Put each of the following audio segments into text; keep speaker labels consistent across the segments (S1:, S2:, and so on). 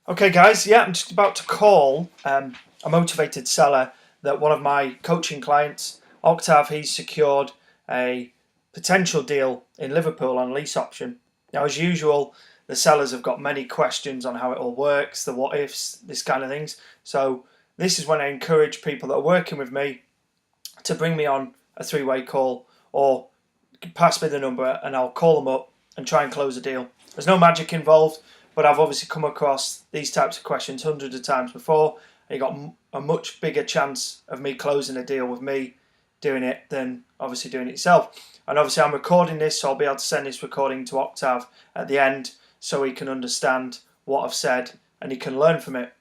S1: Okay, guys, yeah, I'm just about to call a motivated seller that one of my coaching clients, Octav, he's secured a potential deal in Liverpool on lease option. Now, as usual, the sellers have got many questions on how it all works, the what ifs, this kind of things. So, this is when I encourage people that are working with me to bring me on a three-way call or pass me the number and I'll call them up and try and close a deal. There's no magic involved, but I've obviously come across these types of questions hundreds of times before. And you got a much bigger chance of me closing a deal with me doing it than obviously doing it yourself. And obviously I'm recording this, so I'll be able to send this recording to Octav at the end so he can understand what I've said and he can learn from it.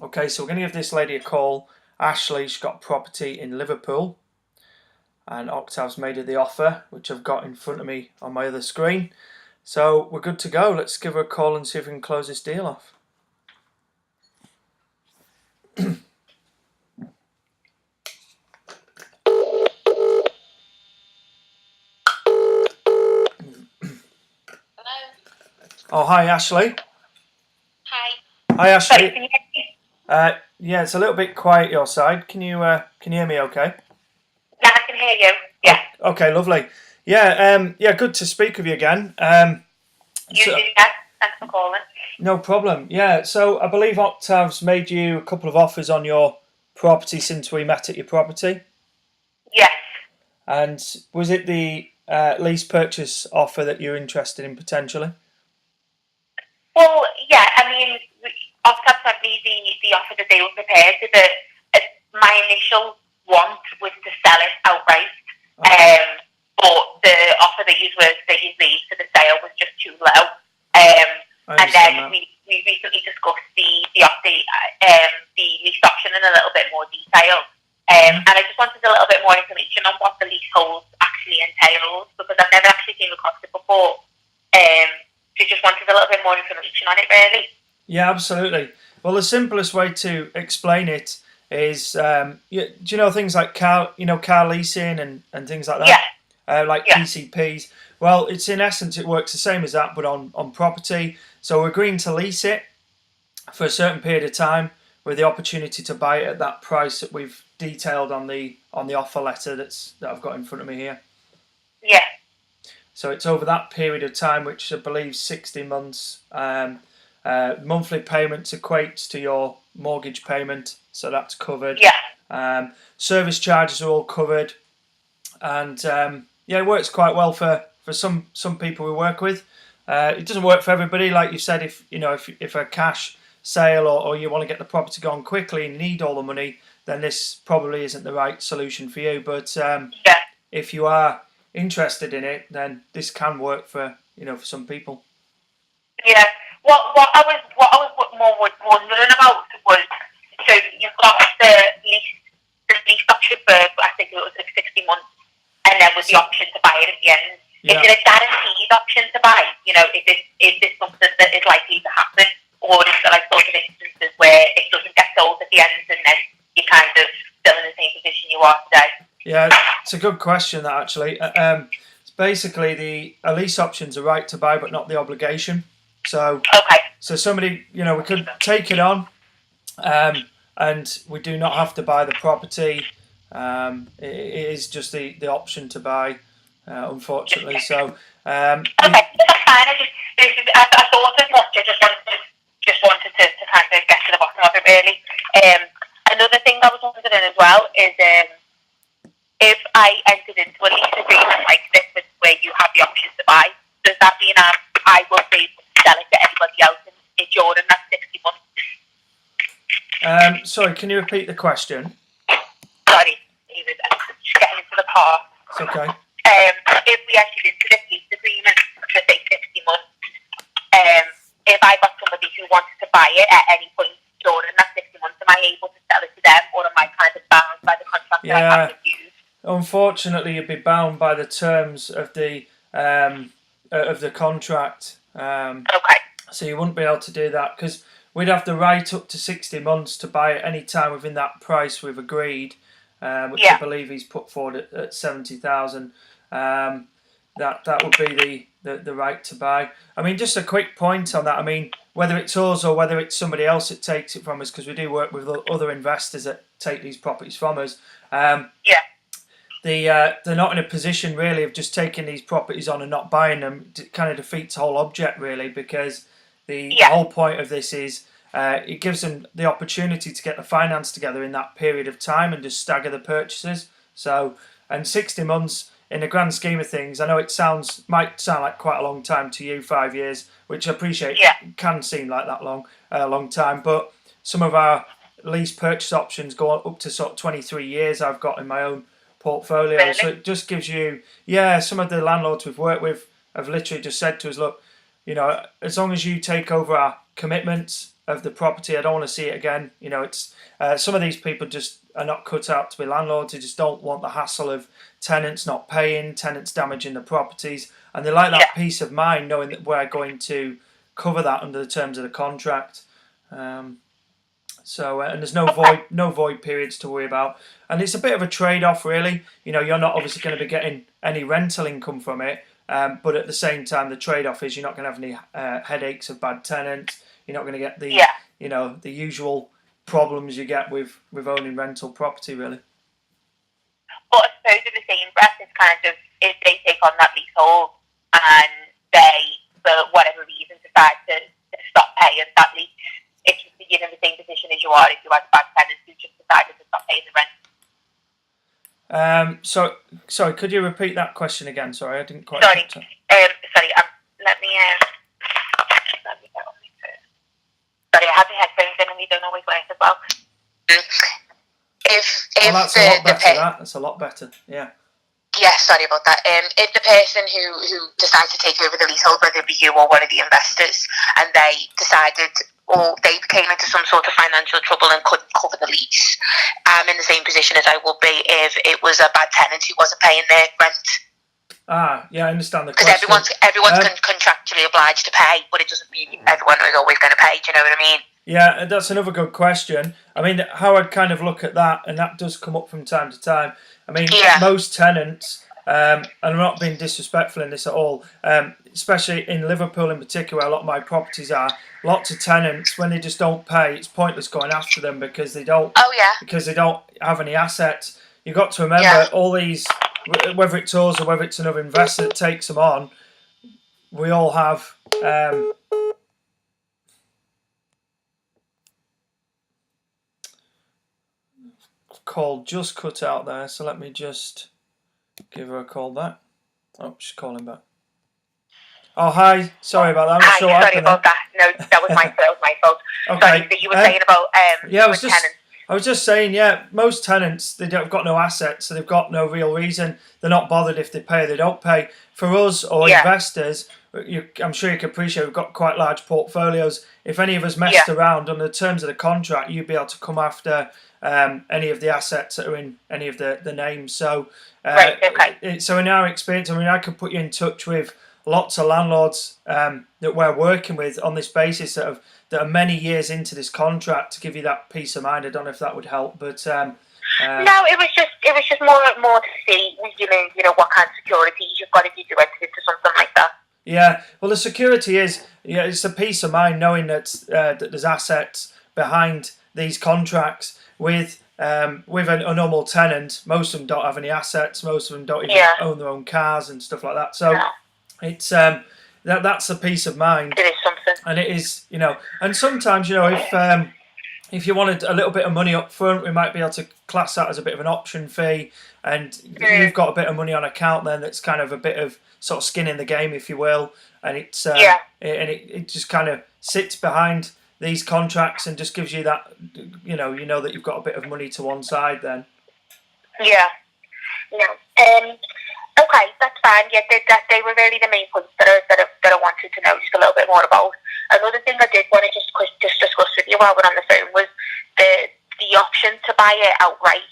S1: Okay, so we're going to give this lady a call. Ashley, she's got property in Liverpool. And Octav's made her the offer, which I've got in front of me on my other screen. So we're good to go. Let's give her a call and see if we can close this deal off.
S2: Hello.
S1: Oh, hi, Ashley.
S2: Hi.
S1: Hi, Ashley.
S2: Sorry, can you hear me?
S1: Yeah, it's a little bit quiet your side. Can you hear me okay?
S2: Yeah, I can hear you. Yeah.
S1: Oh, okay, lovely. Yeah, good to speak with you again.
S2: You do that. Thanks for calling.
S1: No problem. Yeah, so I believe Octav's made you a couple of offers on your property since we met at your property.
S2: Yes.
S1: And was it the lease purchase offer that you're interested in potentially?
S2: Well, yeah, I mean, Ofcom sent me the offer that they were prepared to, but my initial want was to sell it outright.
S1: Okay.
S2: But the offer that you made for the sale was just too low. And then we recently discussed the lease option in a little bit more detail. And I just wanted a little bit more information on what the leasehold actually entails because I've never actually came across it before. So just wanted a little bit more information on it, really.
S1: Yeah, absolutely. Well, the simplest way to explain it is, do you know things like car leasing and things like that?
S2: Yeah.
S1: Like PCPs. Well, it's in essence, it works the same as that, but on property. So we're agreeing to lease it for a certain period of time with the opportunity to buy it at that price that we've detailed on the offer letter that I've got in front of me here.
S2: Yeah.
S1: So it's over that period of time, which I believe 60 months. Monthly payments equates to your mortgage payment, so that's covered.
S2: Yeah.
S1: Service charges are all covered, and it works quite well for some people we work with. It doesn't work for everybody, like you said. If a cash sale or you want to get the property gone quickly and you need all the money, then this probably isn't the right solution for you. But if you are interested in it, then this can work for some people.
S2: Yeah. What I was more wondering about was, so you've got the lease option for, I think it was like 60 months, and then with the option to buy it at the end.
S1: Yeah.
S2: Is it a guaranteed option to buy? Is this something that is likely to happen, or is there like sort of instances where it doesn't get sold at the end and then you're kind of still in the same position you are today?
S1: Yeah, it's a good question, that actually. It's basically a lease option's a right to buy, but not the obligation. So,
S2: okay.
S1: So somebody, we could take it on, and we do not have to buy the property. It is just the option to buy, unfortunately. So,
S2: okay, that's fine. I thought as much. I just wanted to kind of get to the bottom of it, really. Another thing I was wondering as well is if I entered into a lease agreement like this, where you have the option to buy, does that mean I will be able to sell it to anybody else during that 60 months?
S1: Sorry, can you repeat the question?
S2: Sorry, I'm just getting into the car.
S1: It's okay.
S2: If we entered into this lease agreement for say 60 months, if I got somebody who wanted to buy it at any point during that 60 months, am I able to sell it to them, or am I kind of bound by the contract that I have to use?
S1: Unfortunately, you'd be bound by the terms of the contract.
S2: Okay.
S1: So you wouldn't be able to do that because we'd have the right up to 60 months to buy it any time within that price we've agreed, which I believe he's put forward at 70,000. That would be the right to buy. I mean, just a quick point on that. I mean, whether it's us or whether it's somebody else that takes it from us, because we do work with other investors that take these properties from us. They're not in a position really of just taking these properties on and not buying them. It kind of defeats the whole object really, because the whole point of this is it gives them the opportunity to get the finance together in that period of time and just stagger the purchases. So, and 60 months in the grand scheme of things, I know it might sound like quite a long time to you, 5 years, which I appreciate can seem like that long time, but some of our lease purchase options go on up to sort of 23 years I've got in my own portfolio.
S2: Really?
S1: So it just gives you, some of the landlords we've worked with have literally just said to us, look, as long as you take over our commitments of the property, I don't want to see it again. It's some of these people just are not cut out to be landlords. They just don't want the hassle of tenants not paying, tenants damaging the properties, and they like that peace of mind knowing that we're going to cover that under the terms of the contract. So and there's no void periods to worry about, and it's a bit of a trade-off really. You're not obviously going to be getting any rental income from it, but at the same time the trade-off is you're not going to have any headaches of bad tenants. You're not going to get the the usual problems you get with owning rental property really.
S2: But I suppose in the same breath, it's kind of, if they take on that leasehold and they, for whatever reason, decide to stop paying that lease, it's you're in the same position as you are if you had a bad tenant who just decided to stop paying the rent.
S1: Sorry, could you repeat that question again? Sorry, I didn't quite.
S2: Sorry, let me get on my phone. Sorry, I have the headphones in and they don't always work as well.
S1: That's a lot better. That's a lot better. Yeah.
S2: Yeah, sorry about that. If the person who decides to take over the leasehold, whether it be you or one of the investors, and they decided, or they came into some sort of financial trouble and couldn't cover the lease, I'm in the same position as I would be if it was a bad tenant who wasn't paying their rent.
S1: Yeah, I understand the question.
S2: Because everyone's contractually obliged to pay, but it doesn't mean everyone is always going to pay. Do you know what I mean?
S1: Yeah, that's another good question. I mean, how I'd kind of look at that, and that does come up from time to time. I mean, most tenants, and I'm not being disrespectful in this at all, especially in Liverpool in particular, where a lot of my properties are, lots of tenants, when they just don't pay, it's pointless going after them because they don't have any assets. You've got to remember all these, whether it's us or whether it's another investor that takes them on, we all have... call just cut out there, so let me just give her a call back. Oh, she's calling back. Oh, hi. Sorry about that. I'm
S2: sorry about that. No, that was my fault. Okay. Sorry, that you were saying about
S1: I was just saying, most tenants, they've got no assets, so they've got no real reason. They're not bothered if they pay or they don't pay. For us or investors, I'm sure you can appreciate we've got quite large portfolios. If any of us messed around on the terms of the contract, you'd be able to come after any of the assets that are in any of the names. So, so in our experience, I mean, I could put you in touch with lots of landlords that we're working with on this basis that are many years into this contract to give you that peace of mind. I don't know if that would help, but
S2: no, it was just more to see, you know, what kind of securities you've got if you do enter into something like that.
S1: Yeah, well, the security is, it's a peace of mind knowing that that there's assets behind these contracts. With a normal tenant, most of them don't have any assets. Most of them don't even own their own cars and stuff like that. So it's that's the peace of mind.
S2: It is something,
S1: and it is, and sometimes, if you wanted a little bit of money up front, we might be able to class that as a bit of an option fee, and you've got a bit of money on account then that's kind of a bit of sort of skin in the game, if you will, and it's it just kind of sits behind these contracts and just gives you that, you know that you've got a bit of money to one side then.
S2: Okay, that's fine. Yeah, they were really the main points that I wanted to know just a little bit more about. Another thing I did want to just discuss with you while we're on the phone was the option to buy it outright.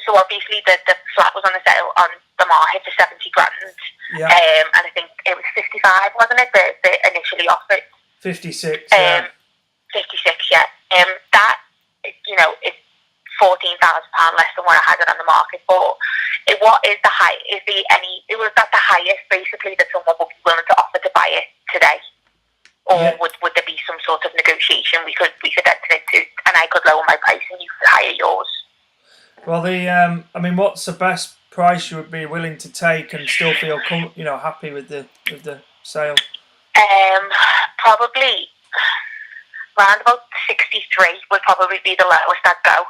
S2: So obviously the flat was on the market for 70 grand.
S1: Yeah.
S2: And I think it was 55, wasn't it? The initially offered.
S1: 56.
S2: 56, yeah. That, it's £14,000 less than what I had it on the market for. What is the high? Was that the highest basically that someone would be willing to offer to buy it today? or would there be some sort of negotiation we could enter into, and I could lower my price and you could higher yours?
S1: Well, I mean, what's the best price you would be willing to take and still feel happy with the sale?
S2: Probably around about 63 would probably be the lowest I'd go.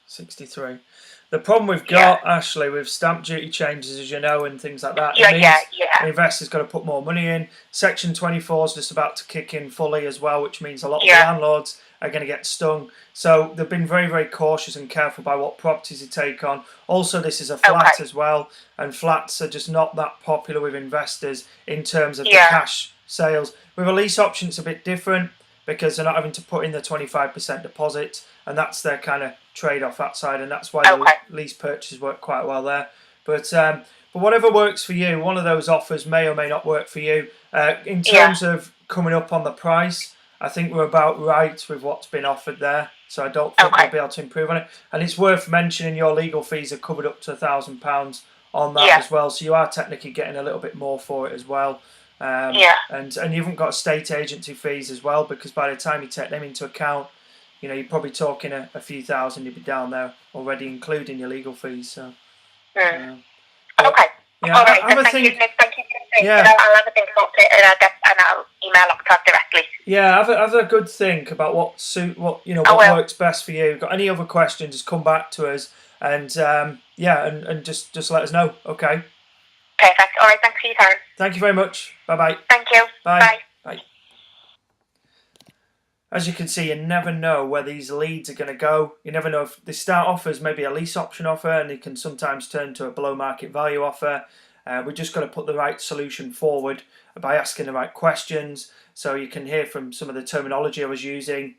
S1: 63. The problem we've got, Ashley, with stamp duty changes, as you know, and things like that, the investor's got to put more money in. Section 24 is just about to kick in fully as well, which means a lot of the landlords are going to get stung. So they've been very, very cautious and careful by what properties they take on. Also, this is a flat as well, and flats are just not that popular with investors in terms of the cash sales. With a lease option, it's a bit different because they're not having to put in the 25% deposit, and that's their kind of trade-off that side, and that's why the lease purchases work quite well there. But whatever works for you, one of those offers may or may not work for you. In terms of coming up on the price, I think we're about right with what's been offered there, so I don't think we'll be able to improve on it. And it's worth mentioning your legal fees are covered up to £1,000 on that as well, so you are technically getting a little bit more for it as well. And you haven't got estate agency fees as well, because by the time you take them into account, you're probably talking a few thousand. You'd be down there already, including your legal fees. So,
S2: okay. All right. Thank you. I'll have a think about it, and I'll email Octav directly.
S1: Yeah, have a good think about what works best for you. Got any other questions? Just come back to us, and and just let us know. Okay.
S2: Perfect. All right. Thanks for your time.
S1: Thank you very much. Bye-bye.
S2: Thank you.
S1: Bye. Bye. As you can see, you never know where these leads are going to go. You never know if they start off as maybe a lease option offer, and they can sometimes turn to a below market value offer. We just got to put the right solution forward by asking the right questions. So you can hear from some of the terminology I was using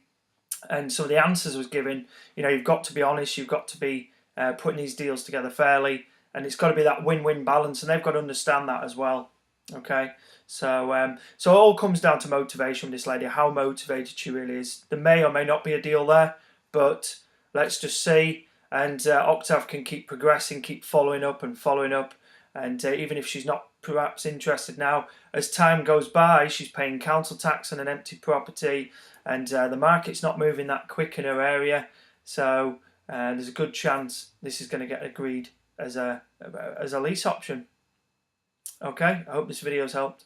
S1: and some of the answers I was giving. You've got to be honest. You've got to be putting these deals together fairly. And it's got to be that win-win balance, and they've got to understand that as well. Okay, so it all comes down to motivation with this lady, how motivated she really is. There may or may not be a deal there, but let's just see. And Octav can keep progressing, keep following up, and even if she's not perhaps interested now, as time goes by, she's paying council tax on an empty property, and the market's not moving that quick in her area. So there's a good chance this is going to get agreed as a lease option. Okay, I hope this video's helped.